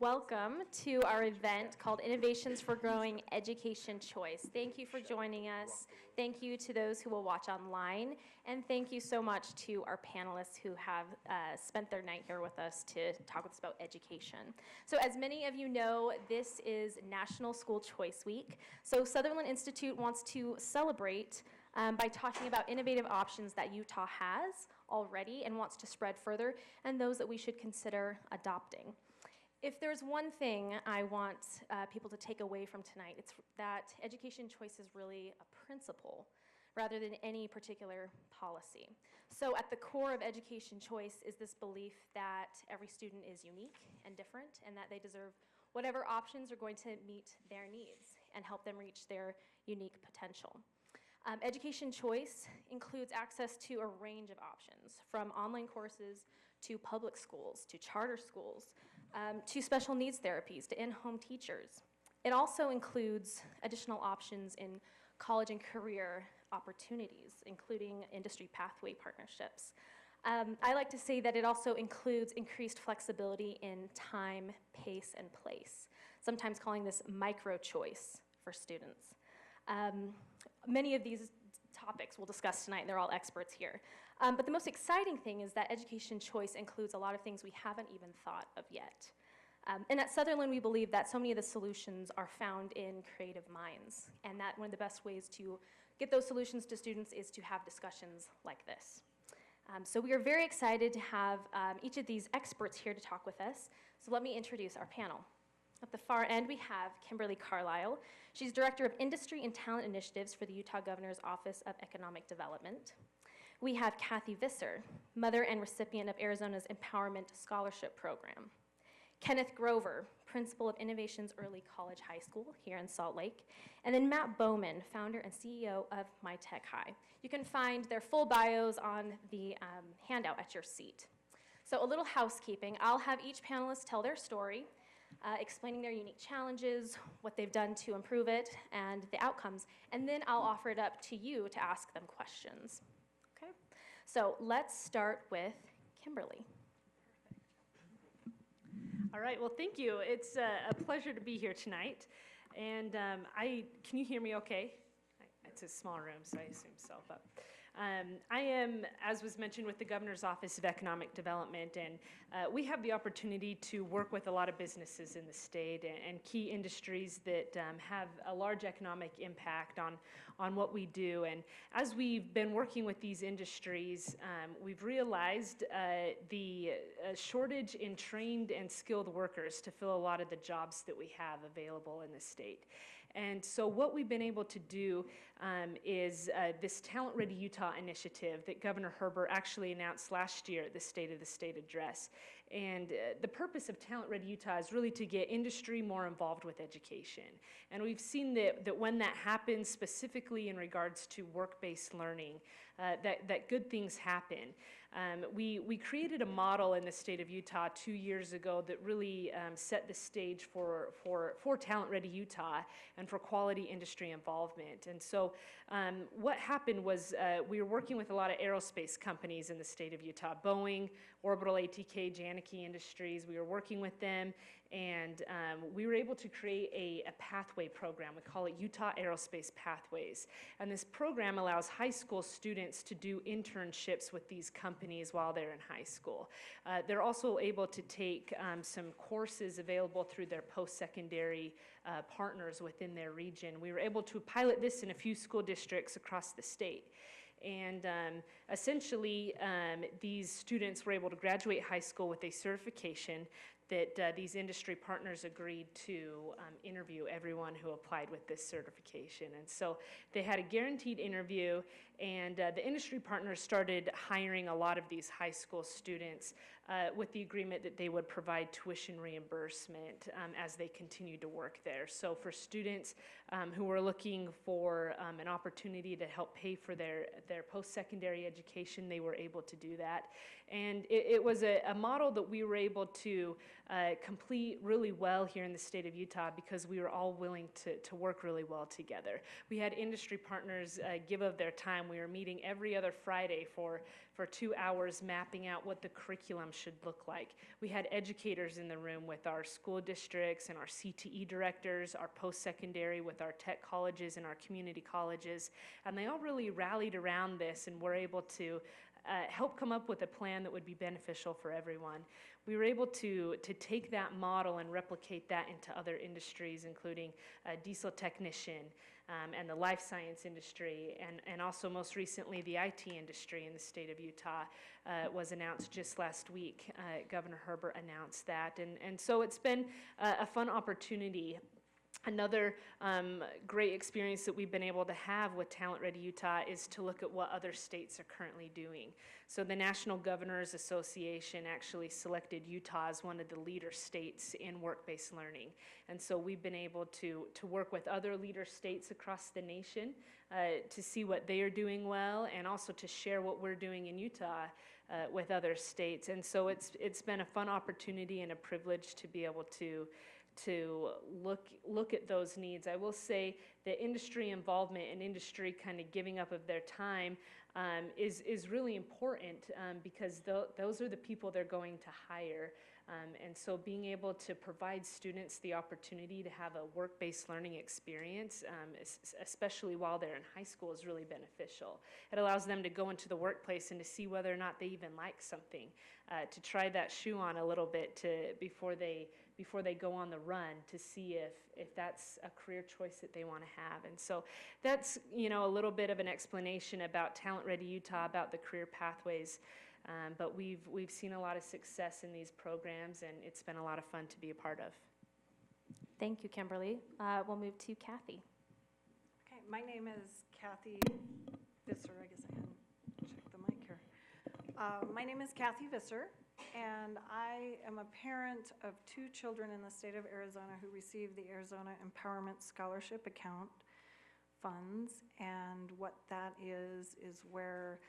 Welcome to our event called Innovations for Growing Education Choice. Thank you for joining us. Thank you to those who will watch online. And thank you so much to our panelists who have spent their night here with us to talk with us about education. So as many of you know, this is National School Choice Week. So Sutherland Institute wants to celebrate by talking about innovative options that Utah has already and wants to spread further, and those that we should consider adopting. If there's one thing I want people to take away from tonight, it's that education choice is really a principle rather than any particular policy. So at the core of education choice is this belief that every student is unique and different, and that they deserve whatever options are going to meet their needs and help them reach their unique potential. Education choice includes access to a range of options, from online courses to public schools, to charter schools, to special needs therapies, to in-home teachers. It also includes additional options in college and career opportunities, including industry pathway partnerships. I like to say that it also includes increased flexibility in time, pace, and place, sometimes calling this micro-choice for students. Many of these topics we'll discuss tonight, and they're all experts here. But the most exciting thing is that education choice includes a lot of things we haven't even thought of yet. And at Sutherland, we believe that so many of the solutions are found in creative minds, and that one of the best ways to get those solutions to students is to have discussions like this. So we are very excited to have each of these experts here to talk with us. So let me introduce our panel. At the far end, we have Kimberly Carlisle. She's Director of Industry and Talent Initiatives for the Utah Governor's Office of Economic Development. We have Kathy Visser, mother and recipient of Arizona's Empowerment Scholarship Program. Kenneth Grover, principal of Innovations Early College High School here in Salt Lake. And then Matt Bowman, founder and CEO of My Tech High. You can find their full bios on the handout at your seat. So a little housekeeping. I'll have each panelist tell their story, explaining their unique challenges, what they've done to improve it, and the outcomes. And then I'll offer it up to you to ask them questions. Okay? So let's start with Kimberly. All right, well, thank you. It's a pleasure to be here tonight. And can you hear me okay? It's a small room, so I assume so. But I am, as was mentioned, with the Governor's Office of Economic Development, and we have the opportunity to work with a lot of businesses in the state and key industries that have a large economic impact on what we do. And as we've been working with these industries, we've realized the shortage in trained and skilled workers to fill a lot of the jobs that we have available in the state. And so what we've been able to do is this Talent Ready Utah initiative that Governor Herbert actually announced last year at the State of the State address. And the purpose of Talent Ready Utah is really to get industry more involved with education. And we've seen that when that happens, specifically in regards to work-based learning, that good things happen. We created a model in the state of Utah 2 years ago that really set the stage for Talent Ready Utah and for quality industry involvement. And so what happened was we were working with a lot of aerospace companies in the state of Utah, Boeing, Orbital ATK, Janicki Industries. We were working with them, and we were able to create a pathway program. We call it Utah Aerospace Pathways. And this program allows high school students to do internships with these companies while they're in high school. They're also able to take some courses available through their post-secondary partners within their region. We were able to pilot this in a few school districts across the state. And essentially, these students were able to graduate high school with a certification that these industry partners agreed to interview everyone who applied with this certification. And so they had a guaranteed interview, and the industry partners started hiring a lot of these high school students with the agreement that they would provide tuition reimbursement as they continued to work there. So for students who were looking for an opportunity to help pay for their post-secondary education, they were able to do that. And it was a model that we were able to complete really well here in the state of Utah because we were all willing to work really well together. We had industry partners give of their time. We were meeting every other Friday for for 2 hours mapping out what the curriculum should look like. We had educators in the room with our school districts and our CTE directors, our post-secondary with our tech colleges and our community colleges, and they all really rallied around this and were able to help come up with a plan that would be beneficial for everyone. We were able to take that model and replicate that into other industries, including diesel technician and the life science industry, and also most recently the IT industry in the state of Utah was announced just last week. Governor Herbert announced that, and so it's been a fun opportunity. Another great experience that we've been able to have with Talent Ready Utah is to look at what other states are currently doing. So the National Governors Association actually selected Utah as one of the leader states in work-based learning. And so we've been able to work with other leader states across the nation to see what they are doing well, and also to share what we're doing in Utah with other states. And so it's been a fun opportunity and a privilege to be able to look at those needs. I will say that industry involvement and industry kind of giving up of their time is really important because those are the people they're going to hire. And so being able to provide students the opportunity to have a work-based learning experience, especially while they're in high school, is really beneficial. It allows them to go into the workplace and to see whether or not they even like something, to try that shoe on a little bit before they go on the run, to see if that's a career choice that they want to have. And so that's, a little bit of an explanation about Talent Ready Utah, about the career pathways. But we've seen a lot of success in these programs, and it's been a lot of fun to be a part of. Thank you, Kimberly. We'll move to Kathy. Okay, my name is Kathy Visser. I guess I hadn't checked the mic here. My name is Kathy Visser, and I am a parent of 2 children in the state of Arizona who received the Arizona Empowerment Scholarship Account funds. And what that is where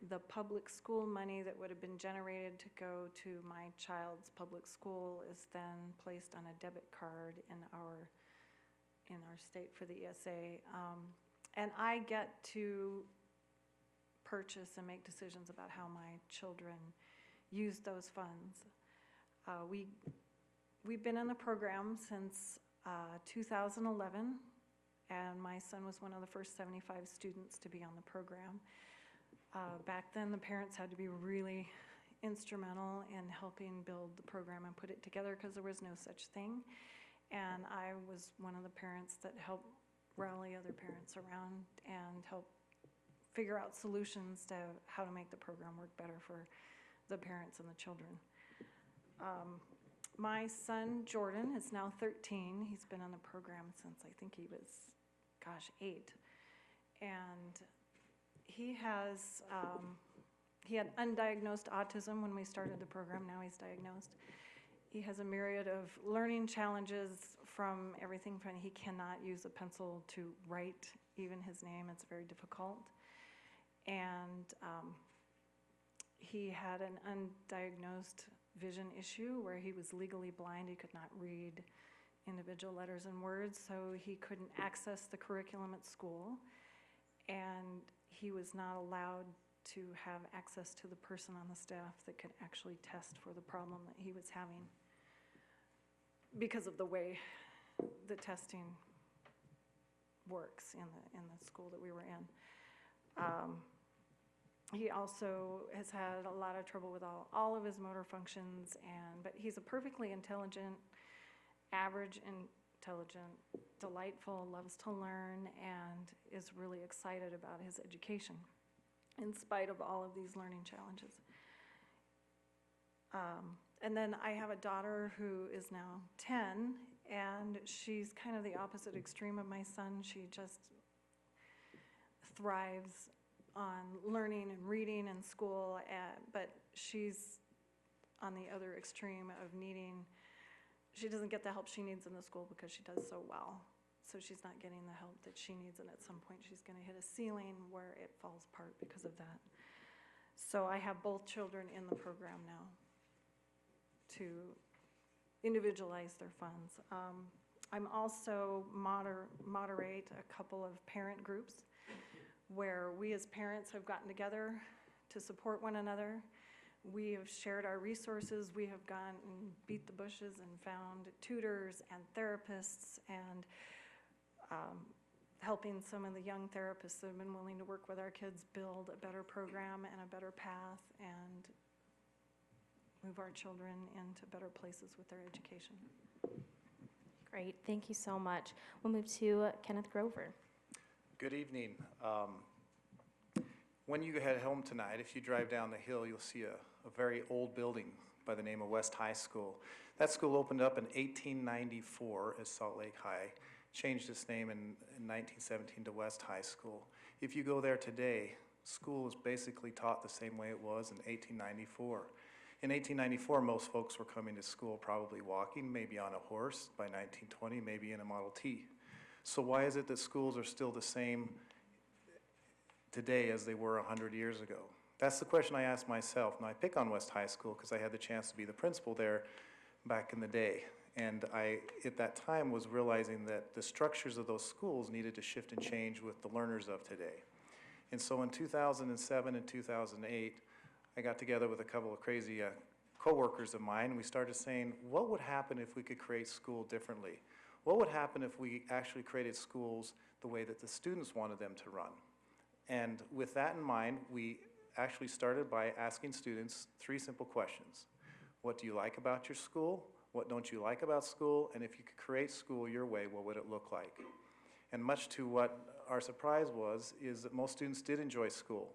the public school money that would have been generated to go to my child's public school is then placed on a debit card in our state for the ESA. And I get to purchase and make decisions about how my children use those funds. We've been in the program since 2011, and my son was one of the first 75 students to be on the program. Back then, the parents had to be really instrumental in helping build the program and put it together because there was no such thing. And I was one of the parents that helped rally other parents around and help figure out solutions to how to make the program work better for the parents and the children. My son, Jordan, is now 13. He's been on the program since I think he was, 8. And he had undiagnosed autism when we started the program. Now he's diagnosed. He has a myriad of learning challenges, from everything from he cannot use a pencil to write even his name. It's very difficult. And he had an undiagnosed vision issue where he was legally blind. He could not read individual letters and words, so he couldn't access the curriculum at school. And he was not allowed to have access to the person on the staff that could actually test for the problem that he was having because of the way the testing works in the school that we were in. He also has had a lot of trouble with all of his motor functions, but he's a perfectly intelligent, average intelligent, delightful, loves to learn, and is really excited about his education in spite of all of these learning challenges. And then I have a daughter who is now 10, and she's kind of the opposite extreme of my son. She just thrives on learning and reading in school, but she's on the other extreme of she doesn't get the help she needs in the school because she does so well. So she's not getting the help that she needs, and at some point she's going to hit a ceiling where it falls apart because of that. So I have both children in the program now to individualize their funds. I'm also moderate a couple of parent groups where we as parents have gotten together to support one another. We have shared our resources. We have gone and beat the bushes and found tutors and therapists and helping some of the young therapists that have been willing to work with our kids build a better program and a better path and move our children into better places with their education. Great, thank you so much. We'll move to Kenneth Grover. Good evening. When you head home tonight, if you drive down the hill, you'll see a very old building by the name of West High School. That school opened up in 1894 as Salt Lake High, changed its name in 1917 to West High School. If you go there today, school is basically taught the same way it was in 1894. In 1894, most folks were coming to school probably walking, maybe on a horse. By 1920, maybe in a Model T. So why is it that schools are still the same today as they were 100 years ago? That's the question I ask myself. Now, I pick on West High School because I had the chance to be the principal there back in the day. And I, at that time, was realizing that the structures of those schools needed to shift and change with the learners of today. And so in 2007 and 2008, I got together with a couple of crazy co-workers of mine, and we started saying, what would happen if we could create school differently? What would happen if we actually created schools the way that the students wanted them to run? And with that in mind, we actually started by asking students 3 simple questions. What do you like about your school? What don't you like about school? And if you could create school your way, what would it look like? And much to what our surprise was, is that most students did enjoy school,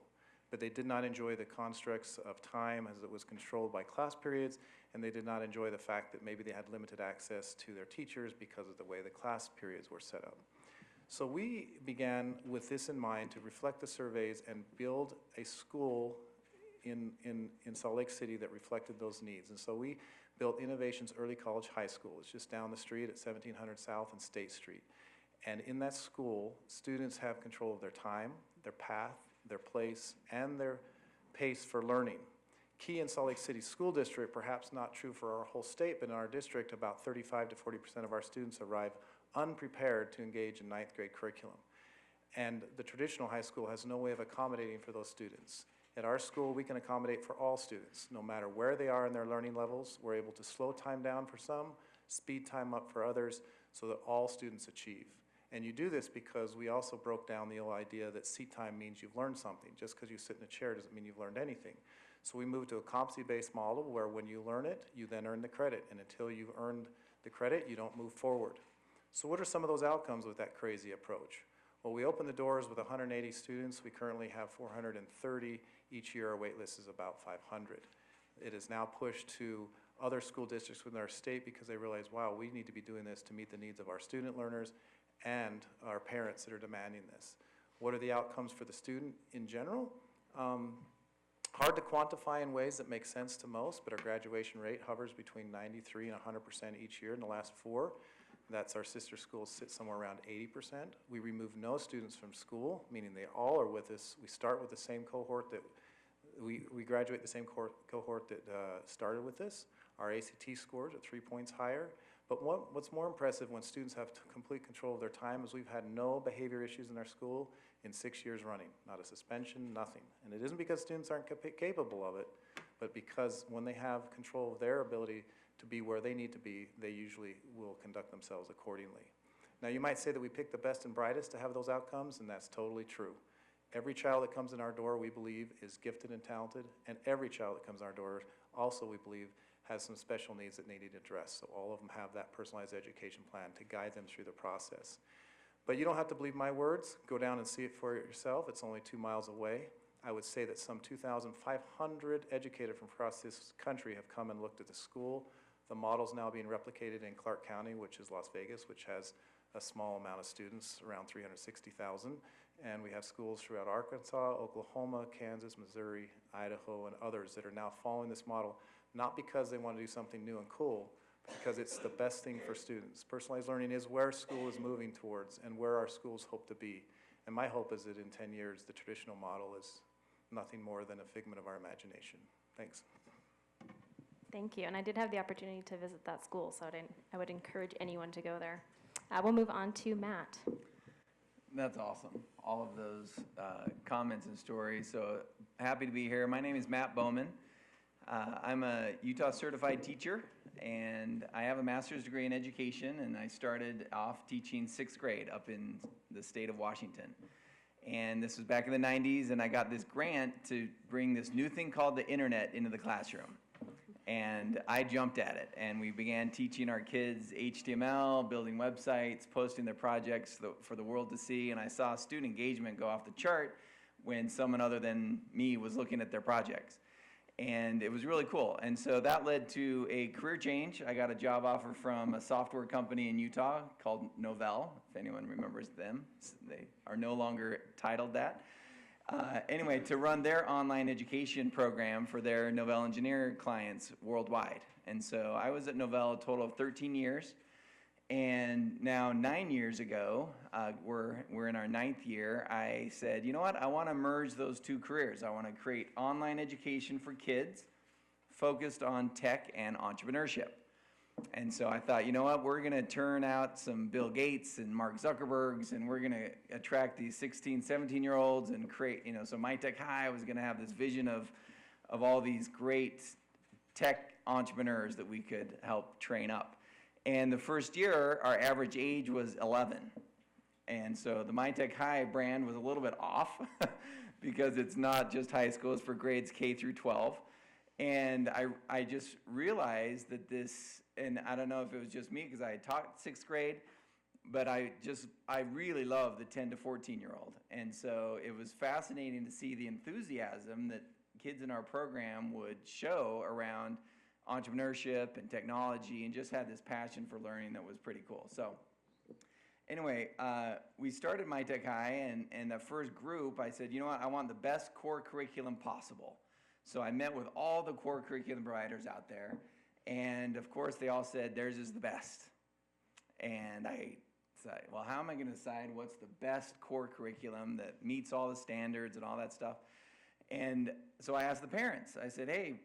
but they did not enjoy the constructs of time as it was controlled by class periods, and they did not enjoy the fact that maybe they had limited access to their teachers because of the way the class periods were set up. So we began with this in mind to reflect the surveys and build a school in Salt Lake City that reflected those needs. And so we built Innovation's Early College High School. It's just down the street at 1700 South and State Street. And in that school, students have control of their time, their path, their place, and their pace for learning. Key in Salt Lake City School District, perhaps not true for our whole state, but in our district, about 35 to 40% of our students arrive unprepared to engage in 9th grade curriculum. And the traditional high school has no way of accommodating for those students. At our school, we can accommodate for all students, no matter where they are in their learning levels. We're able to slow time down for some, speed time up for others, so that all students achieve. And you do this because we also broke down the old idea that seat time means you've learned something. Just because you sit in a chair doesn't mean you've learned anything. So we moved to a competency-based model where when you learn it, you then earn the credit. And until you've earned the credit, you don't move forward. So what are some of those outcomes with that crazy approach? Well, we opened the doors with 180 students. We currently have 430. Each year our wait list is about 500. It is now pushed to other school districts within our state because they realize, wow, we need to be doing this to meet the needs of our student learners and our parents that are demanding this. What are the outcomes for the student in general? Hard to quantify in ways that make sense to most, but our graduation rate hovers between 93 and 100% each year in the last 4. That's our sister schools sit somewhere around 80%. We remove no students from school, meaning they all are with us. We start with the same cohort that, we graduate the same cohort that started with this. Our ACT scores are 3 points higher. But what's more impressive when students have complete control of their time is we've had no behavior issues in our school in 6 years running. Not a suspension, nothing. And it isn't because students aren't capable of it, but because when they have control of their ability to be where they need to be, they usually will conduct themselves accordingly. Now you might say that we pick the best and brightest to have those outcomes, and that's totally true. Every child that comes in our door, we believe, is gifted and talented, and every child that comes in our door also, we believe, has some special needs that they need addressed. So all of them have that personalized education plan to guide them through the process. But you don't have to believe my words. Go down and see it for yourself. It's only 2 miles away. I would say that some 2,500 educators from across this country have come and looked at the school. The model's now being replicated in Clark County, which is Las Vegas, which has a small amount of students, around 360,000. And we have schools throughout Arkansas, Oklahoma, Kansas, Missouri, Idaho, and others that are now following this model, not because they want to do something new and cool, but because it's the best thing for students. Personalized learning is where school is moving towards and where our schools hope to be. And my hope is that in 10 years, the traditional model is nothing more than a figment of our imagination. Thanks. Thank you, and I did have the opportunity to visit that school, so I would encourage anyone to go there. We'll move on to Matt. That's awesome. All of those comments and stories. So happy to be here. My name is Matt Bowman. I'm a Utah certified teacher, and I have a master's degree in education, and I started off teaching 6th grade up in the state of Washington. And this was back in the 90s, and I got this grant to bring this new thing called the internet into the classroom. And I jumped at it, and we began teaching our kids HTML, building websites, posting their projects for the world to see, and I saw student engagement go off the chart when someone other than me was looking at their projects. And it was really cool. And so that led to a career change. I got a job offer from a software company in Utah called Novell, if anyone remembers them. They are no longer titled that. Anyway, to run their online education program for their Novell Engineer clients worldwide. And so I was at Novell a total of 13 years. And now 9 years ago, we're in our 9th year, I said, you know what, I want to merge those two careers. I want to create online education for kids focused on tech and entrepreneurship. And so I thought, you know what, we're going to turn out some Bill Gates and Mark Zuckerbergs, and we're going to attract these 16, 17-year-olds and create, so My Tech High was going to have this vision of all these great tech entrepreneurs that we could help train up. And the first year, our average age was 11. And so the My Tech High brand was a little bit off because it's not just high school, it's for grades K through 12. And I just realized that this, and I don't know if it was just me because I had taught 6th grade, but I really love the 10 to 14-year-old. And so it was fascinating to see the enthusiasm that kids in our program would show around entrepreneurship and technology, and just had this passion for learning that was pretty cool. So anyway, we started My Tech High, and the first group, I said, you know what, I want the best core curriculum possible. So I met with all the core curriculum providers out there, and of course they all said theirs is the best. And I said, well, how am I going to decide what's the best core curriculum that meets all the standards and all that stuff? And so I asked the parents. I said, hey,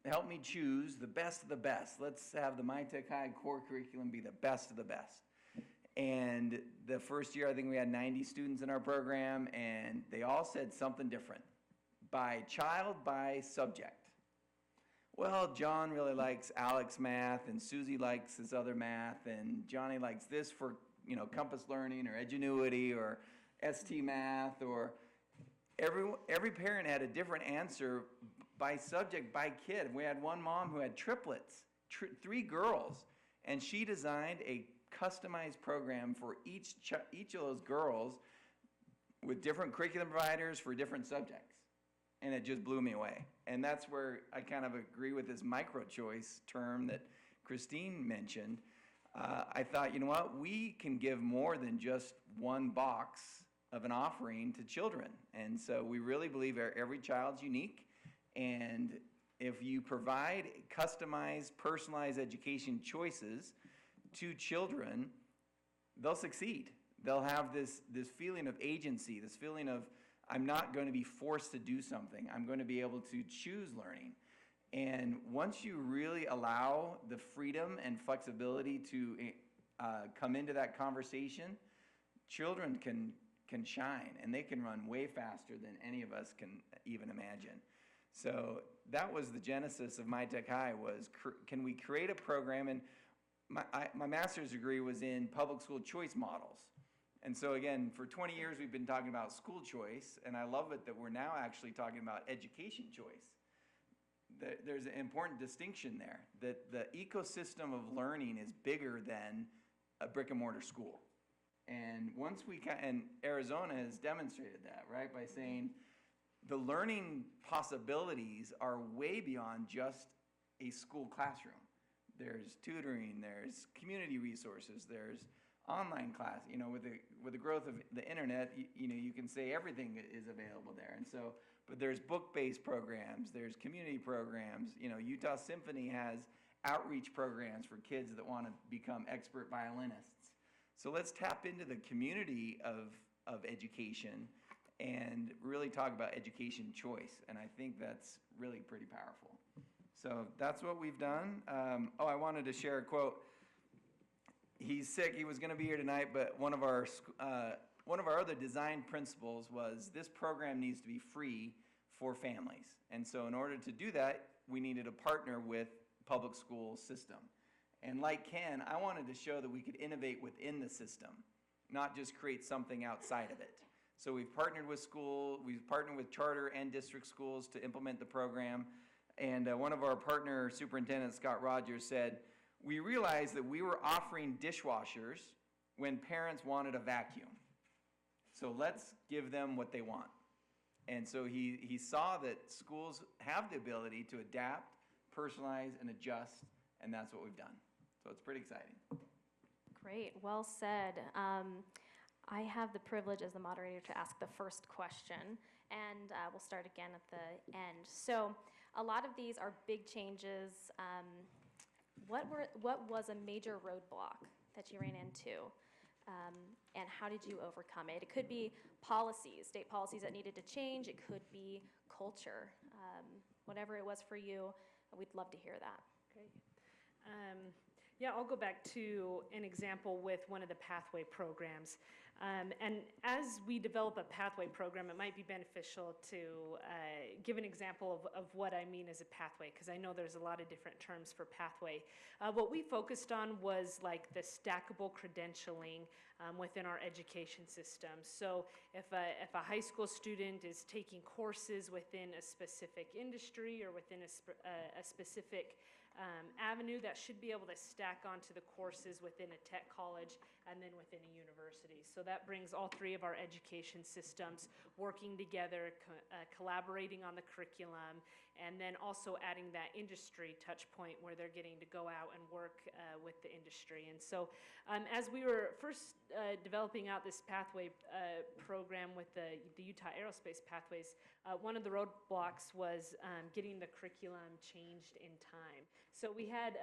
help me choose the best of the best. Let's have the My Tech High core curriculum be the best of the best. And the first year, I think we had 90 students in our program, and they all said something different. By child, by subject. Well, John really likes Alex math, and Susie likes this other math, and Johnny likes this for, compass learning or Edgenuity or ST math, or every parent had a different answer by subject, by kid. We had one mom who had triplets, 3 girls, and she designed a customized program for each of those girls with different curriculum providers for different subjects. And it just blew me away. And that's where I kind of agree with this micro-choice term that Christine mentioned. I thought, you know what, we can give more than just one box of an offering to children. And so we really believe every child's unique. And if you provide customized, personalized education choices to children, they'll succeed. They'll have this feeling of agency, this feeling of, I'm not going to be forced to do something. I'm going to be able to choose learning. And once you really allow the freedom and flexibility to come into that conversation, children can shine, and they can run way faster than any of us can even imagine. So that was the genesis of My Tech High, was can we create a program? And my master's degree was in public school choice models. And so again, for 20 years we've been talking about school choice, and I love it that we're now actually talking about education choice. There's an important distinction there, that the ecosystem of learning is bigger than a brick and mortar school. And and Arizona has demonstrated that, right, by saying the learning possibilities are way beyond just a school classroom. There's tutoring, there's community resources, there's online class. With the growth of the internet, you can say everything is available there. And so, but there's book-based programs, there's community programs. Utah Symphony has outreach programs for kids that want to become expert violinists. So let's tap into the community of education and really talk about education choice. And I think that's really pretty powerful. So that's what we've done. I wanted to share a quote. He's sick. He was going to be here tonight, but one of our one of our other design principles was this program needs to be free for families. And so in order to do that, we needed to partner with public school system. And like Ken, I wanted to show that we could innovate within the system, not just create something outside of it. So we've partnered with we've partnered with charter and district schools to implement the program. And one of our partner superintendents, Scott Rogers, said, we realized that we were offering dishwashers when parents wanted a vacuum. So let's give them what they want. And so he saw that schools have the ability to adapt, personalize, and adjust, and that's what we've done. So it's pretty exciting. Great, well said. I have the privilege as the moderator to ask the first question, and we'll start again at the end. So a lot of these are big changes. What was a major roadblock that you ran into, and how did you overcome it? It could be policies, state policies that needed to change. It could be culture. Whatever it was for you, we'd love to hear that. Great. Yeah, I'll go back to an example with one of the pathway programs. And as we develop a pathway program, it might be beneficial to give an example of what I mean as a pathway, because I know there's a lot of different terms for pathway. What we focused on was like the stackable credentialing within our education system. So if a high school student is taking courses within a specific industry or within a specific avenue, that should be able to stack onto the courses within a tech college and then within a university. So that brings all three of our education systems working together, collaborating on the curriculum, and then also adding that industry touch point where they're getting to go out and work with the industry. And so as we were first developing out this pathway program with the Utah Aerospace Pathways, one of the roadblocks was getting the curriculum changed in time. So we had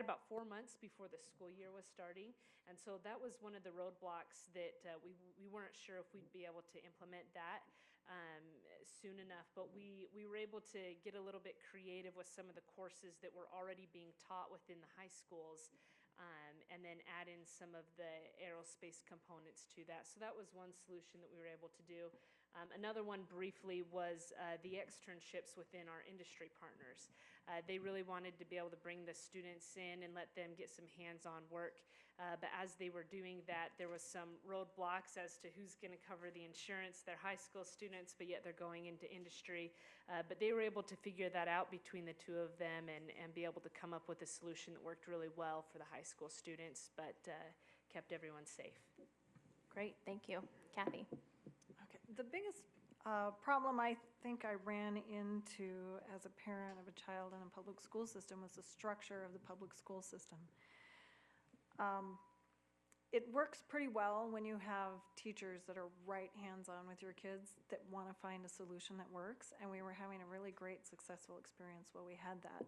about 4 months before the school year was starting, and so that was one of the roadblocks that we weren't sure if we'd be able to implement that soon enough, but we were able to get a little bit creative with some of the courses that were already being taught within the high schools, and then add in some of the aerospace components to that. So that was one solution that we were able to do. Another one briefly was the externships within our industry partners. They really wanted to be able to bring the students in and let them get some hands-on work. But as they were doing that, there was some roadblocks as to who's going to cover the insurance. They're high school students, but yet they're going into industry. But they were able to figure that out between the two of them and be able to come up with a solution that worked really well for the high school students, but kept everyone safe. Great, thank you. Kathy? Okay, the biggest problem I think I ran into as a parent of a child in a public school system was the structure of the public school system. It works pretty well when you have teachers that are right hands-on with your kids that want to find a solution that works, and we were having a really great successful experience while we had that.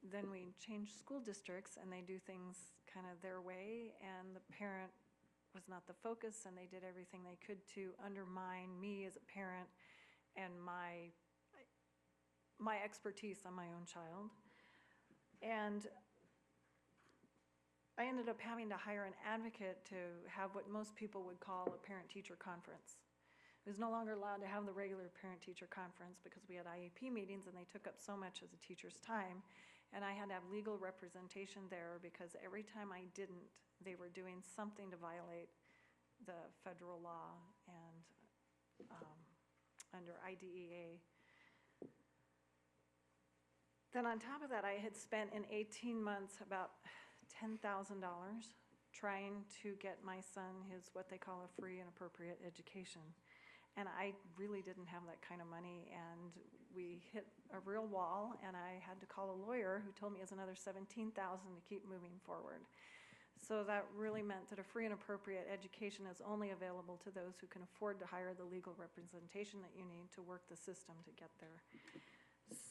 Then we changed school districts and they do things kind of their way, and the parent was not the focus, and they did everything they could to undermine me as a parent and my expertise on my own child. And I ended up having to hire an advocate to have what most people would call a parent-teacher conference. I was no longer allowed to have the regular parent-teacher conference because we had IEP meetings and they took up so much of the teacher's time. And I had to have legal representation there because every time I didn't, they were doing something to violate the federal law and under IDEA. Then on top of that, I had spent in 18 months about $10,000 trying to get my son his what they call a free and appropriate education. And I really didn't have that kind of money, and we hit a real wall, and I had to call a lawyer who told me it was another $17,000 to keep moving forward. So that really meant that a free and appropriate education is only available to those who can afford to hire the legal representation that you need to work the system to get there.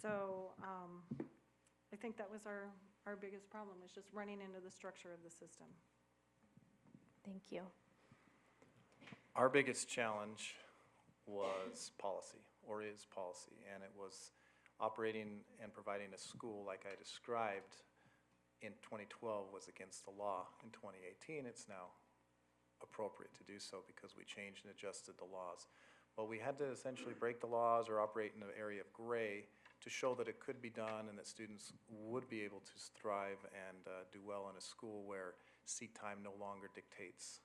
So I think that was our biggest problem, is just running into the structure of the system. Thank you. Our biggest challenge was policy, or is policy, and it was operating and providing a school like I described in 2012 was against the law. In 2018, it's now appropriate to do so because we changed and adjusted the laws. Well, we had to essentially break the laws or operate in an area of gray to show that it could be done and that students would be able to thrive and do well in a school where seat time no longer dictates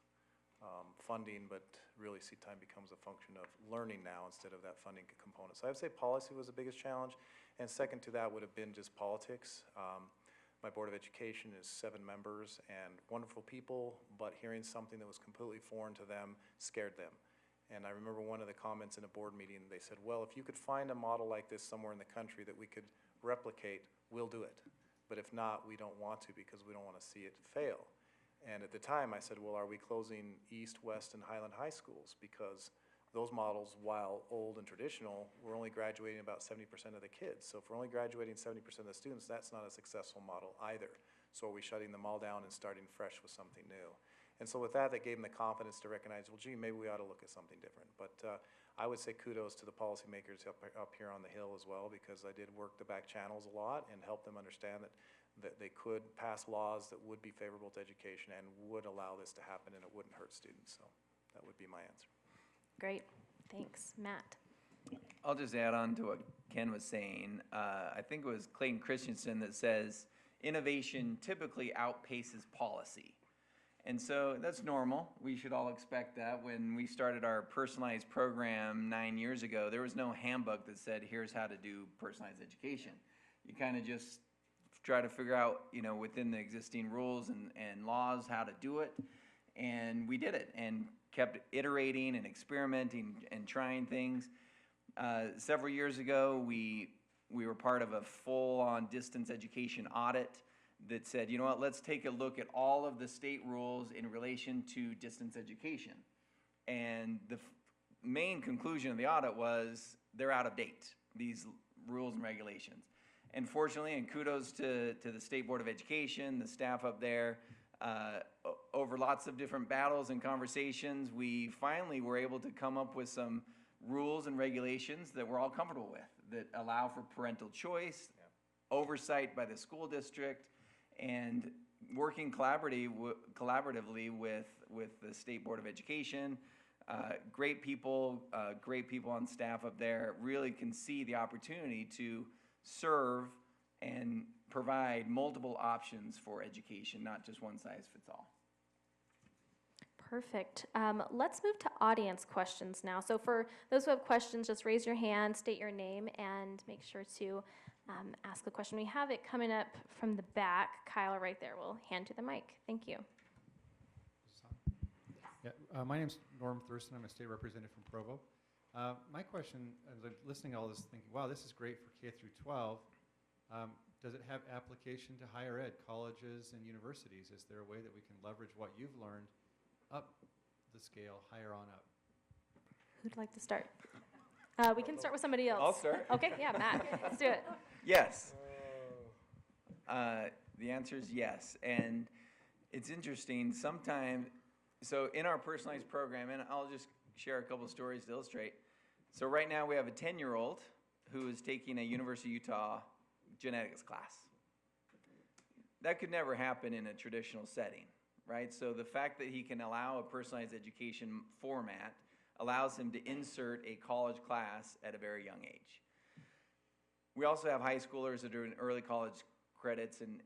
funding, but really seat time becomes a function of learning now instead of that funding component. So I would say policy was the biggest challenge, and second to that would have been just politics. My Board of Education is 7 members and wonderful people, but hearing something that was completely foreign to them scared them. And I remember one of the comments in a board meeting, they said, well, if you could find a model like this somewhere in the country that we could replicate, we'll do it. But if not, we don't want to because we don't want to see it fail. And at the time I said, well, are we closing East, West, and Highland high schools? Because those models, while old and traditional, we're only graduating about 70% of the kids. So if we're only graduating 70% of the students, that's not a successful model either. So are we shutting them all down and starting fresh with something new? And so with that gave them the confidence to recognize, well, gee, maybe we ought to look at something different. But I would say kudos to the policymakers up here on the Hill as well, because I did work the back channels a lot and help them understand that they could pass laws that would be favorable to education and would allow this to happen and it wouldn't hurt students. So that would be my answer. Great, thanks. Matt? I'll just add on to what Ken was saying. I think it was Clayton Christensen that says, innovation typically outpaces policy. And so that's normal. We should all expect that. When we started our personalized program 9 years ago, there was no handbook that said, here's how to do personalized education. You kind of just try to figure out, within the existing rules and laws how to do it. And we did it and kept iterating and experimenting and trying things. Several years ago, we were part of a full-on distance education audit that said, you know what, let's take a look at all of the state rules in relation to distance education. And the main conclusion of the audit was they're out of date, these rules and regulations. And fortunately, and kudos to the State Board of Education, the staff up there, over lots of different battles and conversations, we finally were able to come up with some rules and regulations that we're all comfortable with, that allow for parental choice, oversight by the school district, and working collaboratively with the State Board of Education. Great people on staff up there really can see the opportunity to serve and provide multiple options for education, not just one size fits all. Perfect. Let's move to audience questions now. So for those who have questions, just raise your hand, state your name, and make sure to ask the question. We have it coming up from the back. Kyle, right there, will hand you the mic. Thank you. Yeah, my name's Norm Thurston. I'm a state representative from Provo. My question, as I'm listening to all this, thinking, wow, this is great for K through 12. Does it have application to higher ed, colleges and universities? Is there a way that we can leverage what you've learned up the scale, higher on up? Who'd like to start? We can start with somebody else. I'll start. Okay, yeah, Matt, let's do it. Yes. The answer is yes. And it's interesting, sometimes, so in our personalized program, and I'll just share a couple of stories to illustrate. So right now we have a 10-year-old who is taking a University of Utah genetics class. That could never happen in a traditional setting, right? So the fact that he can allow a personalized education format allows him to insert a college class at a very young age. We also have high schoolers that are in early college credits and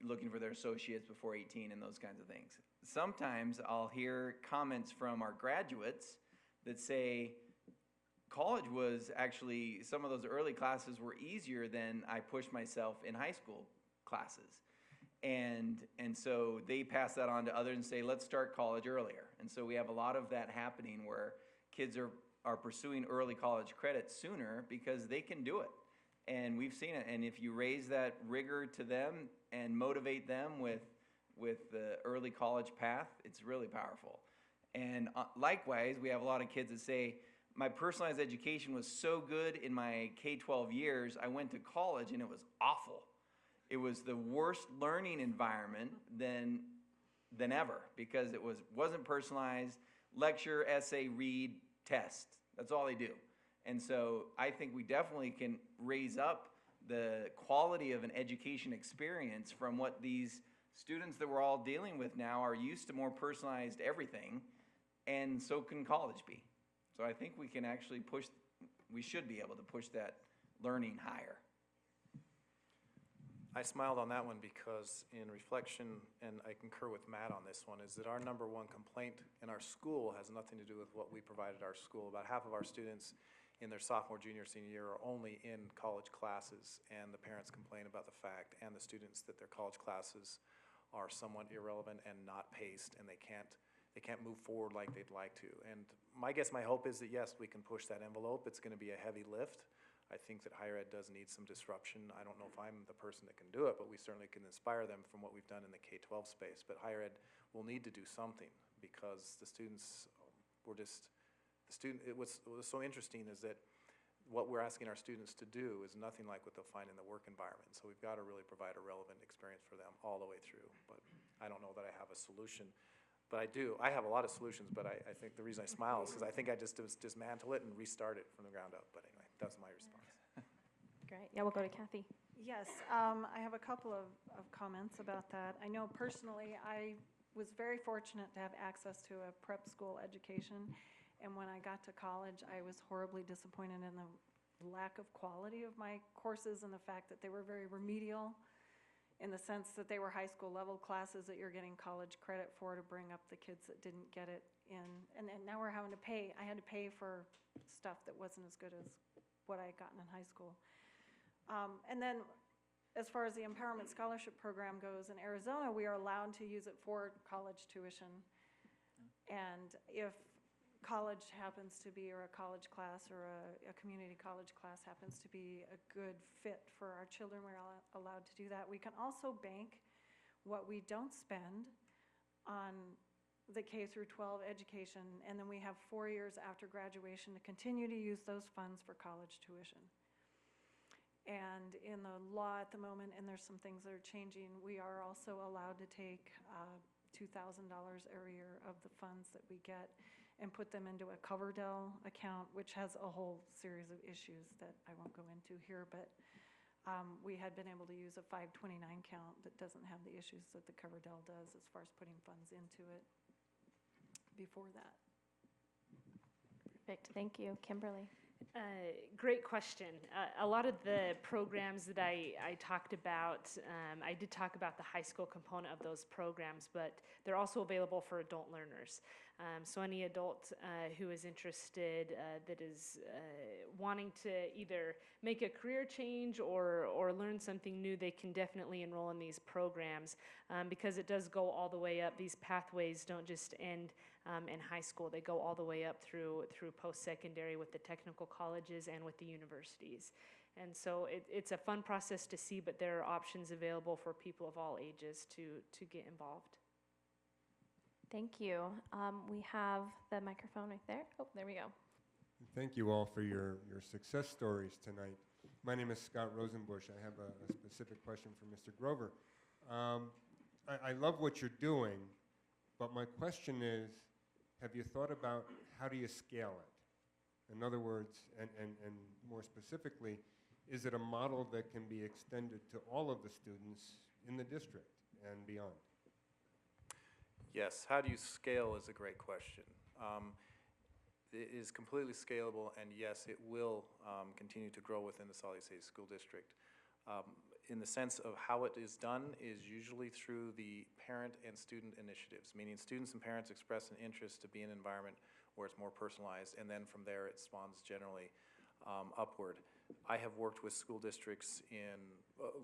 looking for their associates before 18 and those kinds of things. Sometimes I'll hear comments from our graduates that say, college was actually, some of those early classes were easier than I pushed myself in high school classes. And so they pass that on to others and say, let's start college earlier. And so we have a lot of that happening where kids are pursuing early college credit sooner because they can do it. And we've seen it. And if you raise that rigor to them and motivate them with the early college path, it's really powerful. And likewise, we have a lot of kids that say, my personalized education was so good in my K-12 years, I went to college and it was awful. It was the worst learning environment than ever because it wasn't personalized, lecture, essay, read, test. That's all they do. And so I think we definitely can raise up the quality of an education experience from what these students that we're all dealing with now are used to more personalized everything, and so can college be. So I think we can actually we should be able to push that learning higher. I smiled on that one because in reflection, and I concur with Matt on this one, is that our number one complaint in our school has nothing to do with what we provided our school. About half of our students in their sophomore, junior, senior year are only in college classes, and the parents complain about the fact, and the students, that their college classes are somewhat irrelevant and not paced, and they can't move forward like they'd like to. And my hope is that yes, we can push that envelope. It's going to be a heavy lift. I think that higher ed does need some disruption. I don't know if I'm the person that can do it, but we certainly can inspire them from what we've done in the K-12 space. But higher ed will need to do something because the students were just, what's so interesting is that what we're asking our students to do is nothing like what they'll find in the work environment. So we've got to really provide a relevant experience for them all the way through. But I don't know that I have a solution. But I do. I have a lot of solutions, but I think the reason I smile is because I think I just dismantle it and restart it from the ground up. But anyway, that's my response. Great. Yeah, we'll go to Kathy. Yes, I have a couple of comments about that. I know personally, I was very fortunate to have access to a prep school education, and when I got to college, I was horribly disappointed in the lack of quality of my courses and the fact that they were very remedial in the sense that they were high school level classes that you're getting college credit for to bring up the kids that didn't get it in. And now we're having to pay. I had to pay for stuff that wasn't as good as what I had gotten in high school. And then as far as the Empowerment Scholarship Program goes, in Arizona, we are allowed to use it for college tuition. And if college happens to be, or a college class or a community college class happens to be a good fit for our children, we're allowed to do that. We can also bank what we don't spend on the K through 12 education, and then we have 4 years after graduation to continue to use those funds for college tuition. And in the law at the moment, and there's some things that are changing, we are also allowed to take $2,000 every year of the funds that we get and put them into a Coverdell account, which has a whole series of issues that I won't go into here, but we had been able to use a 529 count that doesn't have the issues that the Coverdell does as far as putting funds into it before that. Perfect. Thank you. Kimberly. Great question. A lot of the programs that I talked about, I did talk about the high school component of those programs, but they're also available for adult learners. So any adult who is interested, that is wanting to either make a career change or learn something new, they can definitely enroll in these programs because it does go all the way up. These pathways don't just end in high school. They go all the way up through post-secondary with the technical colleges and with the universities. And so it's a fun process to see, but there are options available for people of all ages to get involved. Thank you. We have the microphone right there. Oh, there we go. Thank you all for your success stories tonight. My name is Scott Rosenbush. I have a specific question for Mr. Grover. I love what you're doing, but my question is, have you thought about how do you scale it? In other words, and more specifically, is it a model that can be extended to all of the students in the district and beyond? Yes, how do you scale is a great question. It is completely scalable, and yes, it will continue to grow within the Salt Lake City School District. In the sense of how it is done is usually through the parent and student initiatives, meaning students and parents express an interest to be in an environment where it's more personalized, and then from there it spawns generally upward. I have worked with school districts in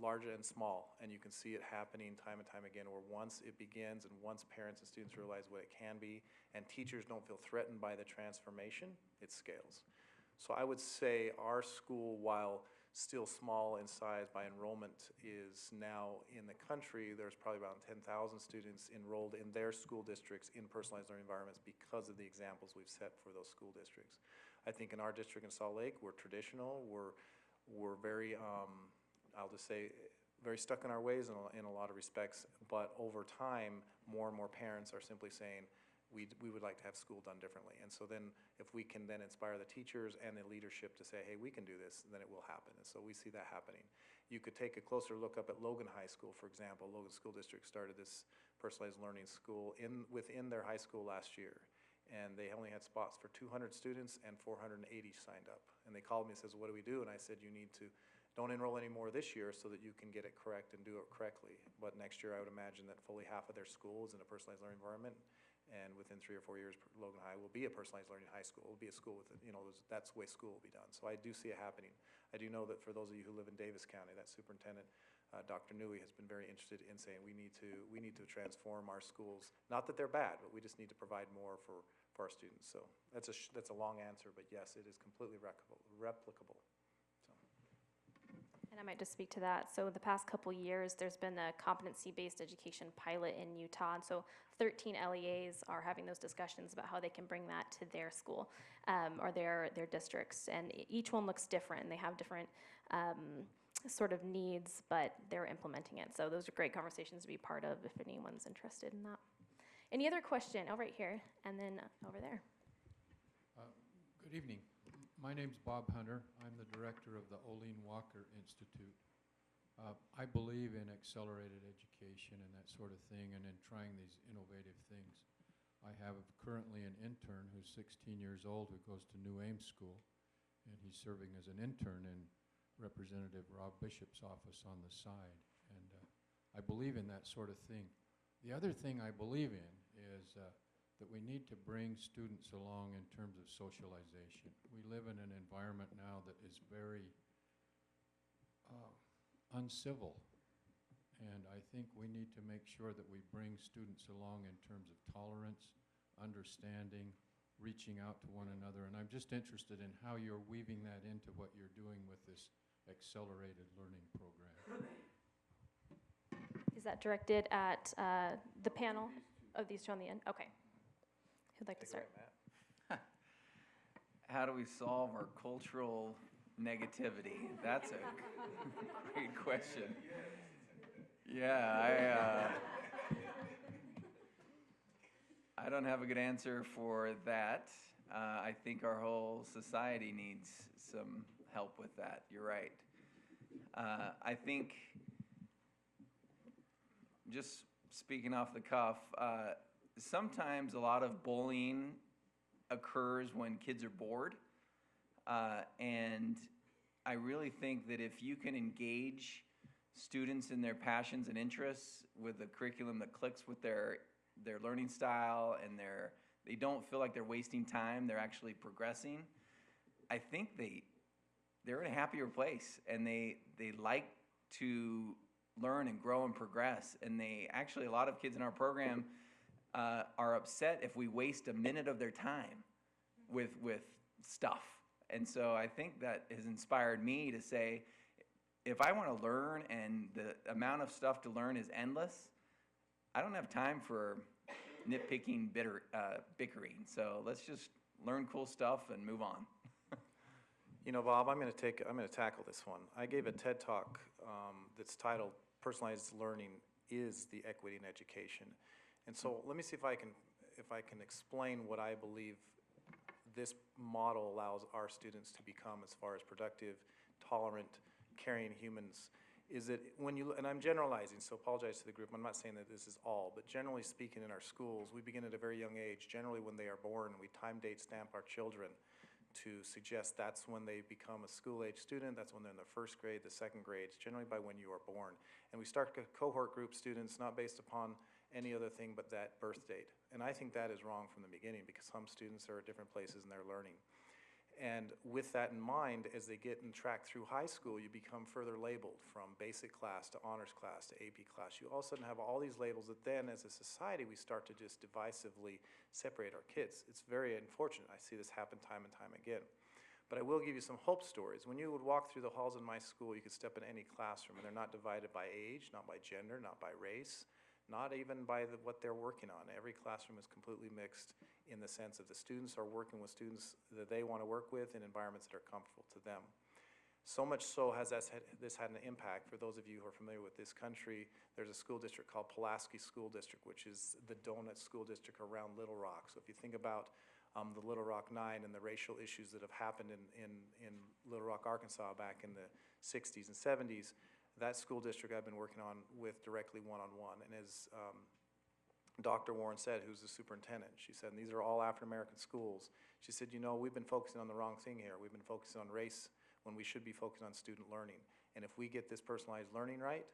large and small, and you can see it happening time and time again, where once it begins and once parents and students realize what it can be, and teachers don't feel threatened by the transformation, it scales. So I would say our school, while still small in size by enrollment, is now in the country, there's probably about 10,000 students enrolled in their school districts in personalized learning environments because of the examples we've set for those school districts. I think in our district in Salt Lake, we're traditional, we're very, I'll just say, very stuck in our ways in a lot of respects, but over time, more and more parents are simply saying, we would like to have school done differently. And so then if we can then inspire the teachers and the leadership to say, hey, we can do this, then it will happen. And so we see that happening. You could take a closer look up at Logan High School, for example. Logan School District started this personalized learning school within their high school last year. And they only had spots for 200 students and 480 signed up. And they called me and says, what do we do? And I said, you need to, don't enroll any more this year so that you can get it correct and do it correctly. But next year I would imagine that fully half of their school is in a personalized learning environment. And within 3 or 4 years, Logan High will be a personalized learning high school. It will be a school with, that's the way school will be done. So I do see it happening. I do know that for those of you who live in Davis County, that superintendent, Dr. Newey, has been very interested in saying we need to transform our schools. Not that they're bad, but we just need to provide more for our students. So that's a long answer, but yes, it is completely replicable. And I might just speak to that. So the past couple years, there's been a competency-based education pilot in Utah, and so 13 LEAs are having those discussions about how they can bring that to their school or their districts. And each one looks different, and they have different sort of needs, but they're implementing it. So those are great conversations to be part of if anyone's interested in that. Any other question? Oh, right here, and then over there. Good evening. My name's Bob Hunter. I'm the director of the Olene Walker Institute. I believe in accelerated education and that sort of thing, and in trying these innovative things. I have currently an intern who's 16 years old who goes to New Ames School, and he's serving as an intern in Representative Rob Bishop's office on the side. And I believe in that sort of thing. The other thing I believe in is that we need to bring students along in terms of socialization. We live in an environment now that is very uncivil, and I think we need to make sure that we bring students along in terms of tolerance, understanding, reaching out to one another, and I'm just interested in how you're weaving that into what you're doing with this accelerated learning program. Is that directed at the panel of these two on the end? Okay. Who'd like to start? How do we solve our cultural negativity? That's a great question. Yeah, I don't have a good answer for that. I think our whole society needs some help with that. You're right. I think, just speaking off the cuff, sometimes a lot of bullying occurs when kids are bored. And I really think that if you can engage students in their passions and interests with a curriculum that clicks with their learning style and they don't feel like they're wasting time, they're actually progressing, I think they're in a happier place, and they like to learn and grow and progress. And a lot of kids in our program are upset if we waste a minute of their time with stuff. And so I think that has inspired me to say, if I want to learn and the amount of stuff to learn is endless, I don't have time for nitpicking, bickering. So let's just learn cool stuff and move on. Bob, I'm going to tackle this one. I gave a TED talk that's titled "Personalized Learning is the Equity in Education," and so let me see if I can explain what I believe this model allows our students to become as far as productive, tolerant, caring humans. Is that and I'm generalizing, so apologize to the group. I'm not saying that this is all, but generally speaking, in our schools, we begin at a very young age. Generally, when they are born, we time date stamp our children to suggest that's when they become a school-age student, that's when they're in the first grade, the second grade, it's generally by when you are born. And we start cohort group students not based upon any other thing but that birth date. And I think that is wrong from the beginning, because some students are at different places in their learning. And with that in mind, as they get and track through high school, you become further labeled from basic class to honors class to AP class. You all of a sudden have all these labels that then, as a society, we start to just divisively separate our kids. It's very unfortunate. I see this happen time and time again. But I will give you some hope stories. When you would walk through the halls in my school, you could step in any classroom, and they're not divided by age, not by gender, not by race, not even by what they're working on. Every classroom is completely mixed in the sense of the students are working with students that they want to work with in environments that are comfortable to them. So much so has this had an impact. For those of you who are familiar with this country, there's a school district called Pulaski School District, which is the donut school district around Little Rock. So if you think about the Little Rock Nine and the racial issues that have happened in Little Rock, Arkansas back in the 60s and 70s, That school district I've been working on with directly one-on-one, and as Dr. Warren said, who's the superintendent, she said, and these are all African-American schools. She said, you know, we've been focusing on the wrong thing here. We've been focusing on race when we should be focused on student learning. And if we get this personalized learning right,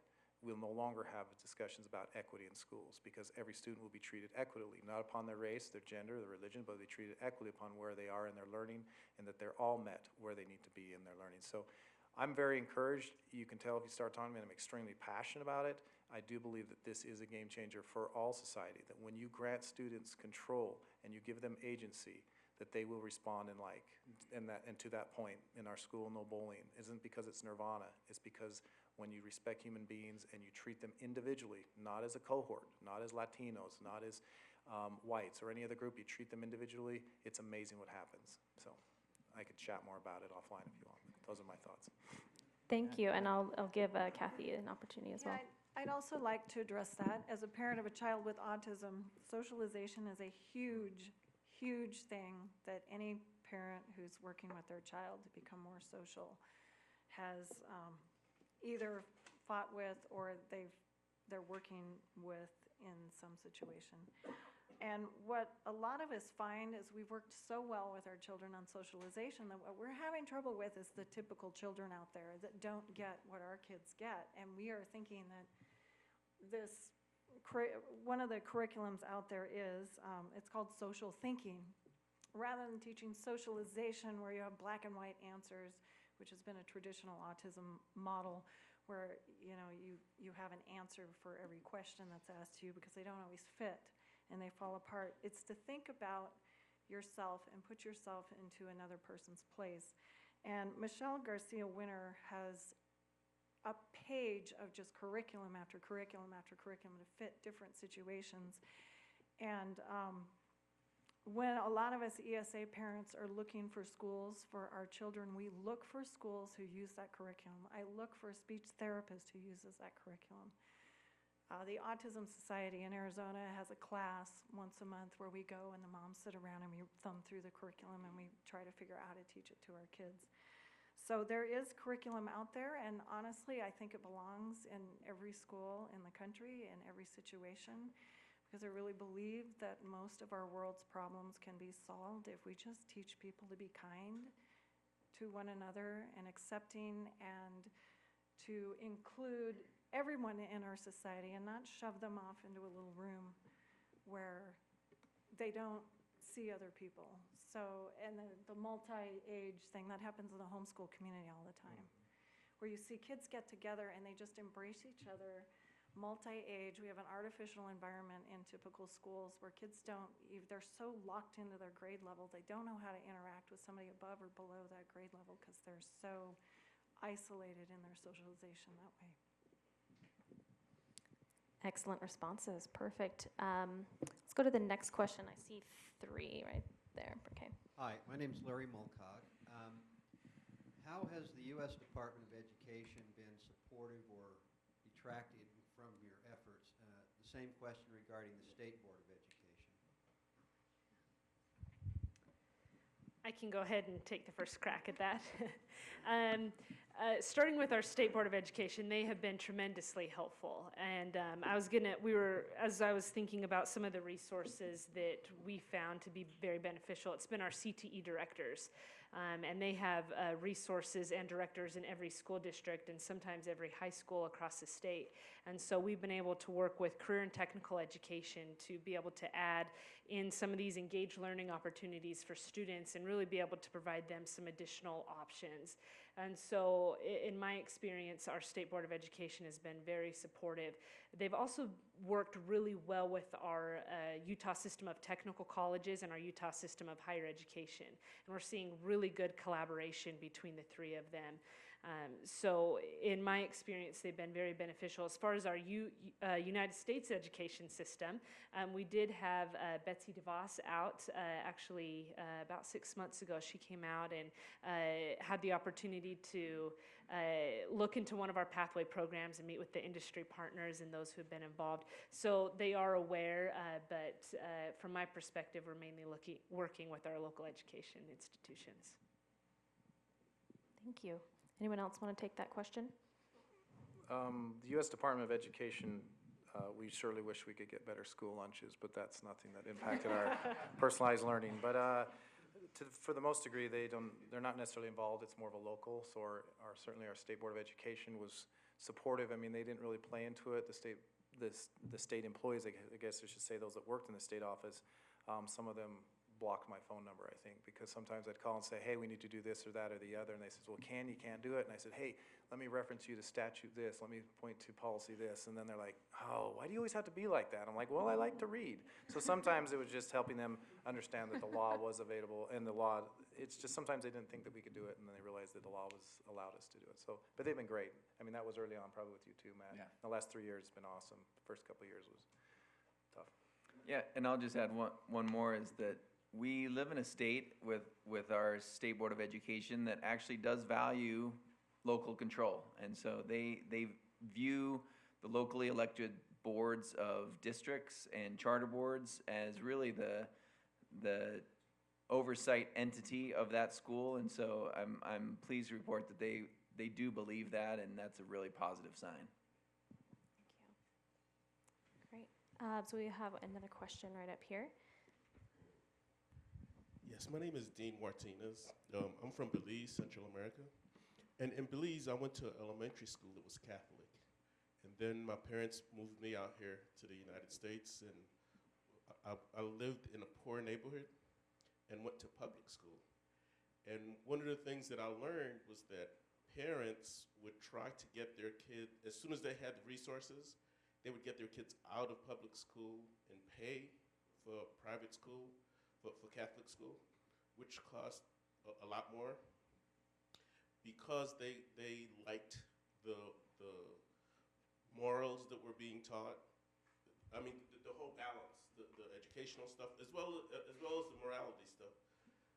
we'll no longer have discussions about equity in schools, because every student will be treated equitably, not upon their race, their gender, their religion, but they'll be treated equitably upon where they are in their learning, and that they're all met where they need to be in their learning. So I'm very encouraged. You can tell if you start talking to me, I'm extremely passionate about it. I do believe that this is a game changer for all society, that when you grant students control and you give them agency, that they will respond and to that point in our school, no bullying isn't because it's nirvana. It's because when you respect human beings and you treat them individually, not as a cohort, not as Latinos, not as whites or any other group, you treat them individually, it's amazing what happens. So I could chat more about it offline if you want. Those are my thoughts. Thank you, and I'll give Kathy an opportunity as well. I'd also like to address that. As a parent of a child with autism, socialization is a huge, huge thing that any parent who's working with their child to become more social has either fought with or they're working with in some situation. And what a lot of us find is we've worked so well with our children on socialization that what we're having trouble with is the typical children out there that don't get what our kids get. And we are thinking that one of the curriculums out there is, it's called social thinking. Rather than teaching socialization where you have black and white answers, which has been a traditional autism model, where you have an answer for every question that's asked to you because they don't always fit and they fall apart. It's to think about yourself and put yourself into another person's place. And Michelle Garcia Winter has a page of just curriculum after curriculum after curriculum to fit different situations. And when a lot of us ESA parents are looking for schools for our children, we look for schools who use that curriculum. I look for a speech therapist who uses that curriculum. The Autism Society in Arizona has a class once a month where we go and the moms sit around and we thumb through the curriculum and we try to figure out how to teach it to our kids. So there is curriculum out there, and honestly, I think it belongs in every school in the country, in every situation, because I really believe that most of our world's problems can be solved if we just teach people to be kind to one another and accepting, and to include everyone in our society and not shove them off into a little room where they don't see other people. So, and the multi-age thing, that happens in the homeschool community all the time, where you see kids get together and they just embrace each other, multi-age. We have an artificial environment in typical schools where kids they're so locked into their grade level, they don't know how to interact with somebody above or below that grade level because they're so isolated in their socialization that way. Excellent responses, perfect. Let's go to the next question. I see 3 right there, okay. Hi, my name's Larry Mulcog. How has the U.S. Department of Education been supportive or detracted from your efforts? The same question regarding the State Board of Education. I can go ahead and take the first crack at that. Starting with our State Board of Education, they have been tremendously helpful. And as I was thinking about some of the resources that we found to be very beneficial, it's been our CTE directors. And they have resources and directors in every school district and sometimes every high school across the state. And so we've been able to work with career and technical education to be able to add in some of these engaged learning opportunities for students and really be able to provide them some additional options. And so in my experience, our State Board of Education has been very supportive. They've also worked really well with our Utah system of technical colleges and our Utah system of higher education. And we're seeing really good collaboration between the 3 of them. So in my experience, they've been very beneficial. As far as our United States education system, we did have Betsy DeVos out actually about 6 months ago. She came out and had the opportunity to look into one of our pathway programs and meet with the industry partners and those who have been involved. So they are aware, but from my perspective, we're mainly working with our local education institutions. Thank you. Anyone else want to take that question? The U.S. Department of Education, we surely wish we could get better school lunches, but that's nothing that impacted our personalized learning. But for the most degree, they're not necessarily involved. It's more of a local. So certainly our State Board of Education was supportive. I mean, they didn't really play into it. The state employees, I guess I should say, those that worked in the state office, some of them blocked my phone number, I think, because sometimes I'd call and say, hey, we need to do this or that or the other, and they said, well, you can't do it, and I said, hey, let me reference you to statute this, let me point to policy this, and then they're like, oh, why do you always have to be like that? I'm like, well, I like to read. So sometimes it was just helping them understand that the law was available, and the law, it's just sometimes they didn't think that we could do it, and then they realized that the law allowed us to do it. So, but they've been great. I mean, that was early on, probably with you too, Matt. Yeah. The last 3 years has been awesome. The first couple of years was tough. Yeah, and I'll just add one more is that we live in a state with our State Board of Education that actually does value local control. And so they view the locally elected boards of districts and charter boards as really the oversight entity of that school. And so I'm pleased to report that they do believe that, and that's a really positive sign. Thank you. Great. So we have another question right up here. Yes, my name is Dean Martinez. I'm from Belize, Central America. And in Belize, I went to an elementary school that was Catholic. And then my parents moved me out here to the United States, and I lived in a poor neighborhood and went to public school. And one of the things that I learned was that parents would try to get their kid, as soon as they had the resources, they would get their kids out of public school and pay for private school, for Catholic school, which cost a lot more, because they liked the morals that were being taught. I mean, the whole balance, the educational stuff, as well as the morality stuff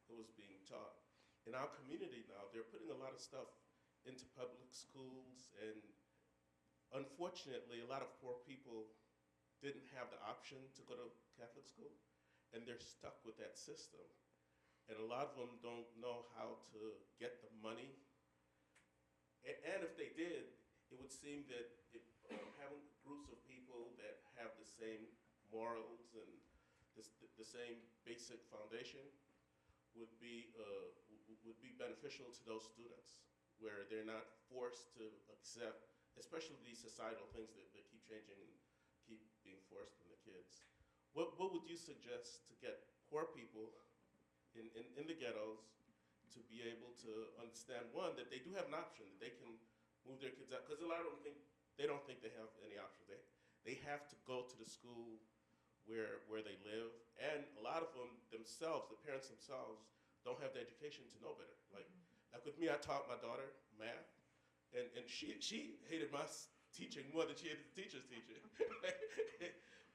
that was being taught. In our community now, they're putting a lot of stuff into public schools, and unfortunately, a lot of poor people didn't have the option to go to Catholic school, and they're stuck with that system. And a lot of them don't know how to get the money. And if they did, it would seem that having groups of people that have the same morals and the same basic foundation would be beneficial to those students, where they're not forced to accept, especially these societal things that keep changing and keep being forced on the kids. What would you suggest to get poor people in the ghettos to be able to understand, one, that they do have an option, that they can move their kids out? Because a lot of them don't think they have any options. They have to go to the school where they live, and a lot of them themselves, the parents themselves, don't have the education to know better. Like with me, I taught my daughter math, and she hated my teaching more than she hated the teacher's teaching.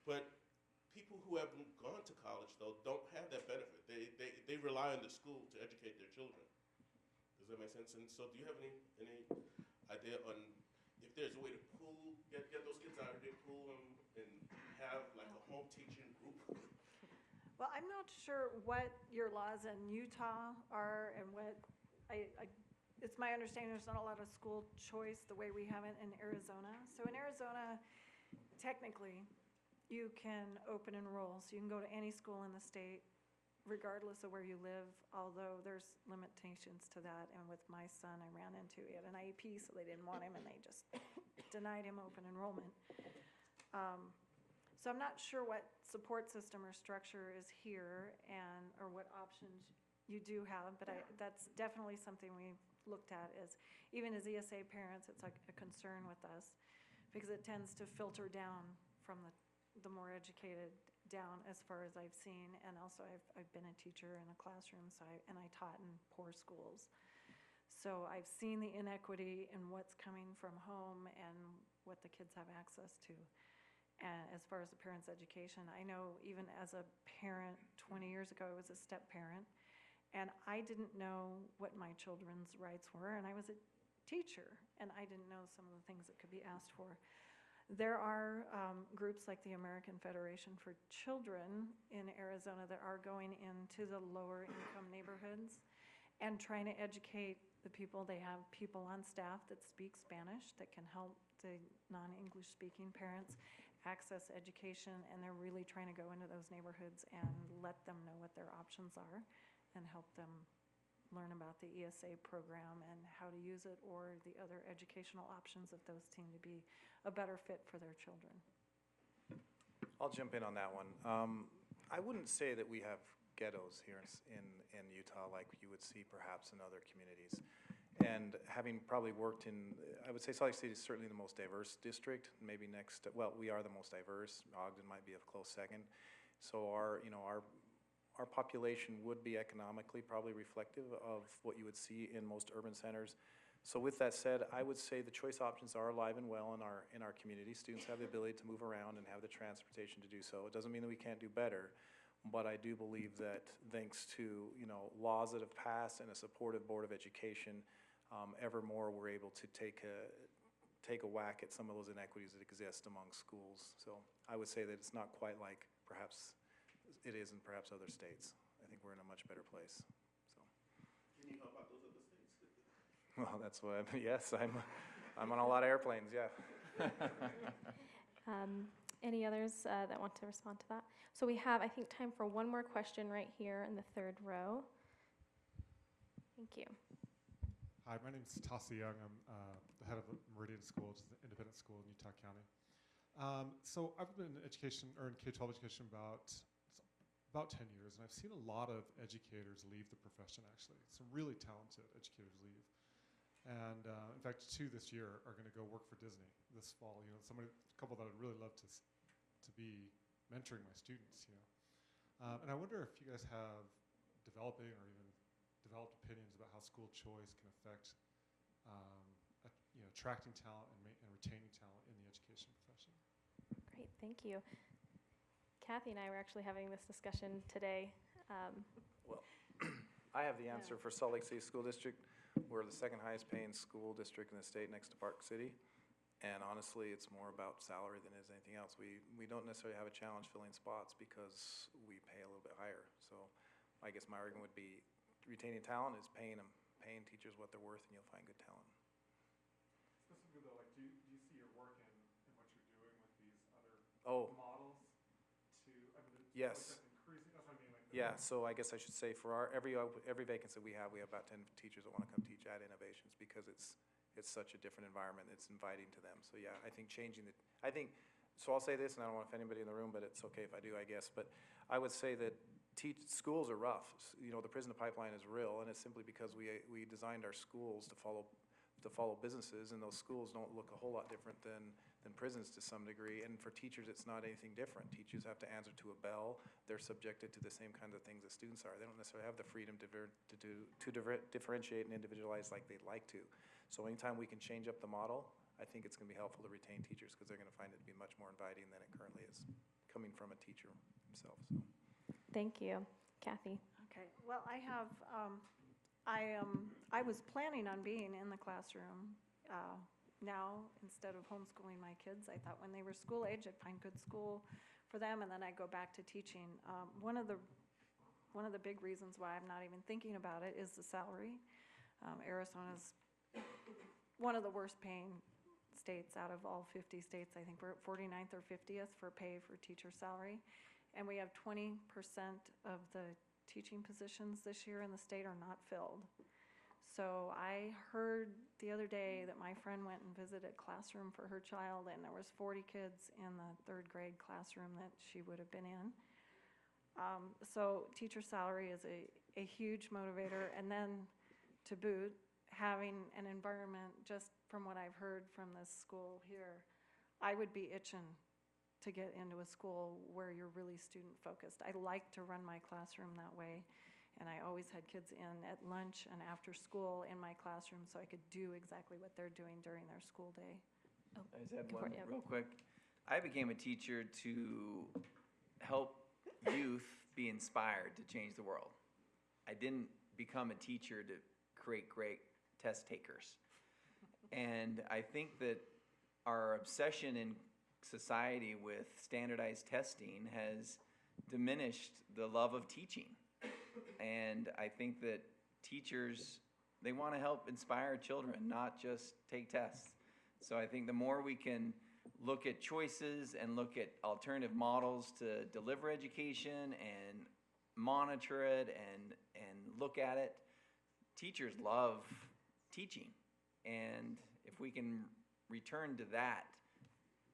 But people who haven't gone to college, though, don't have that benefit. They rely on the school to educate their children. Does that make sense? And so do you have any idea on if there's a way to get those kids out of there, pool them, and have like a home teaching group? Well, I'm not sure what your laws in Utah are, and what, it's my understanding there's not a lot of school choice the way we have it in Arizona. So in Arizona, technically, you can open enroll, so you can go to any school in the state, regardless of where you live, although there's limitations to that. And with my son, I ran into, he had an IEP, so they didn't want him, and they just denied him open enrollment. So I'm not sure what support system or structure is here, or what options you do have, but that's definitely something we've looked at. Is even as ESA parents, it's like a concern with us, because it tends to filter down from the more educated down, as far as I've seen. And also I've been a teacher in a classroom, and I taught in poor schools. So I've seen the inequity in what's coming from home and what the kids have access to. And as far as the parents' education, I know even as a parent 20 years ago, I was a step parent, and I didn't know what my children's rights were, and I was a teacher, and I didn't know some of the things that could be asked for. There are groups like the American Federation for Children in Arizona that are going into the lower income neighborhoods and trying to educate the people. They have people on staff that speak Spanish that can help the non-English speaking parents access education, and they're really trying to go into those neighborhoods and let them know what their options are and help them learn about the ESA program and how to use it, or the other educational options if those seem to be a better fit for their children. I'll jump in on that one. I wouldn't say that we have ghettos here in Utah like you would see perhaps in other communities. And having probably worked in, I would say Salt Lake City is certainly the most diverse district, maybe next, well, we are the most diverse. Ogden might be a close second. So our population would be economically probably reflective of what you would see in most urban centers. So with that said, I would say the choice options are alive and well in our community. Students have the ability to move around and have the transportation to do so. It doesn't mean that we can't do better, but I do believe that thanks to laws that have passed and a supportive Board of Education, ever more we're able to take a whack at some of those inequities that exist among schools. So I would say that it's not quite like perhaps it is in perhaps other states. I think we're in a much better place. So. Can you help out those other states? Well, that's what yes, I'm on a lot of airplanes, yeah. Any others that want to respond to that? So we have, I think, time for one more question right here in the third row. Thank you. Hi, my name is Tassi Young. I'm the head of the Meridian School, which is an independent school in Utah County. So I've been in education, or in K-12 education, about 10 years, and I've seen a lot of educators leave the profession, actually. Some really talented educators leave. And in fact, 2 this year are going to go work for Disney this fall. A couple that I'd really love to be mentoring my students. And I wonder if you guys have developing or even developed opinions about how school choice can affect, attracting talent and retaining talent in the education profession. Great, thank you. Kathy and I were actually having this discussion today. Well, I have the answer for Salt Lake City School District. We're the second highest paying school district in the state next to Park City. And honestly, it's more about salary than it is anything else. We don't necessarily have a challenge filling spots because we pay a little bit higher. So I guess my argument would be retaining talent is paying teachers what they're worth, and you'll find good talent. Specifically though, like, do you see your work in what you're doing with these other models to, yes. Increasing, that's what I mean. Yeah, so I guess I should say for every vacancy we have about 10 teachers that want to come teach at Innovations because it's such a different environment. It's inviting to them. So yeah, I think so I'll say this, and I don't want to offend anybody in the room, but it's okay if I do, I guess. But I would say that schools are rough. The prison to pipeline is real, and it's simply because we designed our schools to follow businesses, and those schools don't look a whole lot different than prisons to some degree. And for teachers, it's not anything different. Teachers have to answer to a bell. They're subjected to the same kinds of things that students are. They don't necessarily have the freedom to differentiate and individualize like they'd like to. So anytime we can change up the model, I think it's going to be helpful to retain teachers because they're going to find it to be much more inviting than it currently is, coming from a teacher himself. So. Thank you. Kathy? Okay, well, I have, I was planning on being in the classroom now instead of homeschooling my kids. I thought when they were school age, I'd find good school for them, and then I'd go back to teaching. One of the big reasons why I'm not even thinking about it is the salary. Arizona's one of the worst paying states out of all 50 states. I think we're at 49th or 50th for pay for teacher salary. And we have 20% of the teaching positions this year in the state are not filled. So I heard the other day that my friend went and visited a classroom for her child, and there was 40 kids in the 3rd grade classroom that she would have been in. So teacher salary is a huge motivator. And then to boot, having an environment, just from what I've heard from this school here, I would be itching to get into a school where you're really student focused. I like to run my classroom that way, and I always had kids in at lunch and after school in my classroom so I could do exactly what they're doing during their school day. I just had one real quick. I became a teacher to help youth be inspired to change the world. I didn't become a teacher to create great test takers. And I think that our obsession in society with standardized testing has diminished the love of teaching. And I think that teachers, they want to help inspire children, not just take tests. So I think the more we can look at choices and look at alternative models to deliver education and monitor it and look at it, teachers love teaching. And if we can return to that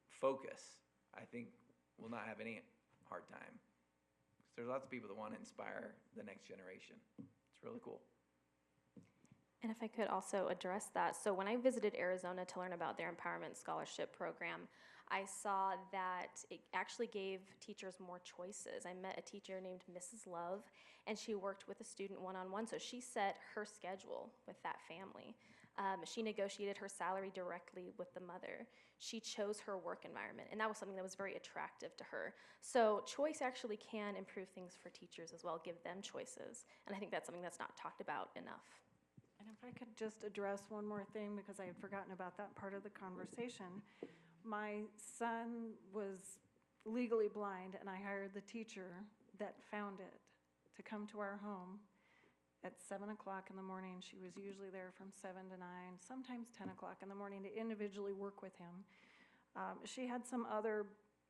focus, I think we'll not have any hard time. There's lots of people that want to inspire the next generation. It's really cool. And if I could also address that, so when I visited Arizona to learn about their Empowerment Scholarship Program, I saw that it actually gave teachers more choices. I met a teacher named Mrs. Love, and she worked with a student one-on-one, so she set her schedule with that family. She negotiated her salary directly with the mother. She chose her work environment, and that was something that was very attractive to her. So choice actually can improve things for teachers as well, give them choices, and I think that's something that's not talked about enough. And if I could just address one more thing, because I had forgotten about that part of the conversation. My son was legally blind, and I hired the teacher that found it to come to our home at 7 o'clock in the morning. She was usually there from 7 to 9, sometimes 10 o'clock in the morning, to individually work with him. She had some other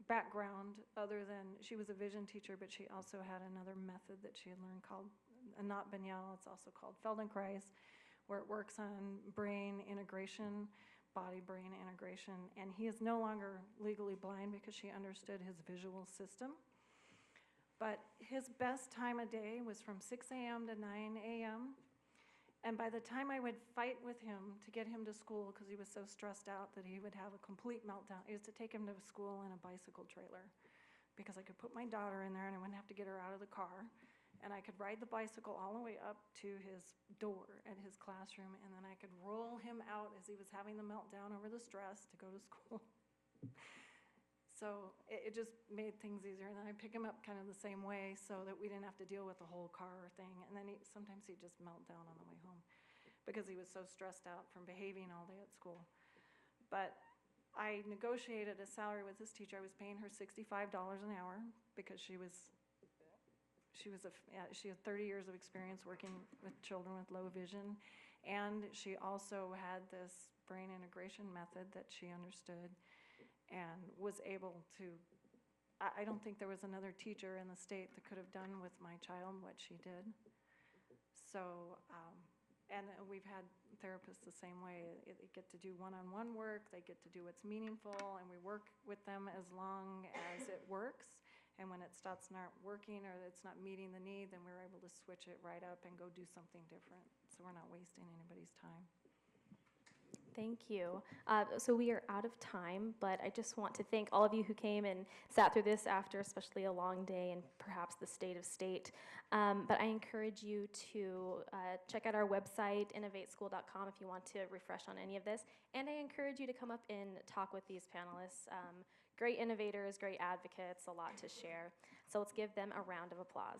background other than, she was a vision teacher, but she also had another method that she had learned called, not Bignell, it's also called Feldenkrais, where it works on brain integration, body-brain integration, and he is no longer legally blind because she understood his visual system. But his best time of day was from 6 a.m. to 9 a.m., and by the time I would fight with him to get him to school, because he was so stressed out that he would have a complete meltdown, I used to take him to school in a bicycle trailer, because I could put my daughter in there and I wouldn't have to get her out of the car. And I could ride the bicycle all the way up to his door at his classroom, and then I could roll him out as he was having the meltdown over the stress to go to school. So it just made things easier. And then I'd pick him up kind of the same way so that we didn't have to deal with the whole car thing. And then sometimes he'd just melt down on the way home because he was so stressed out from behaving all day at school. But I negotiated a salary with this teacher. I was paying her $65 an hour because she had 30 years of experience working with children with low vision, and she also had this brain integration method that she understood and was able to, I don't think there was another teacher in the state that could have done with my child what she did. So, and we've had therapists the same way. They get to do one-on-one work, they get to do what's meaningful, and we work with them as long as it works. And when it starts not working or it's not meeting the need, then we're able to switch it right up and go do something different. So we're not wasting anybody's time. Thank you. So we are out of time, but I just want to thank all of you who came and sat through this after especially a long day and perhaps the state of state. But I encourage you to check out our website, innovateschool.com, if you want to refresh on any of this. And I encourage you to come up and talk with these panelists. Great innovators, great advocates, a lot to share. So let's give them a round of applause.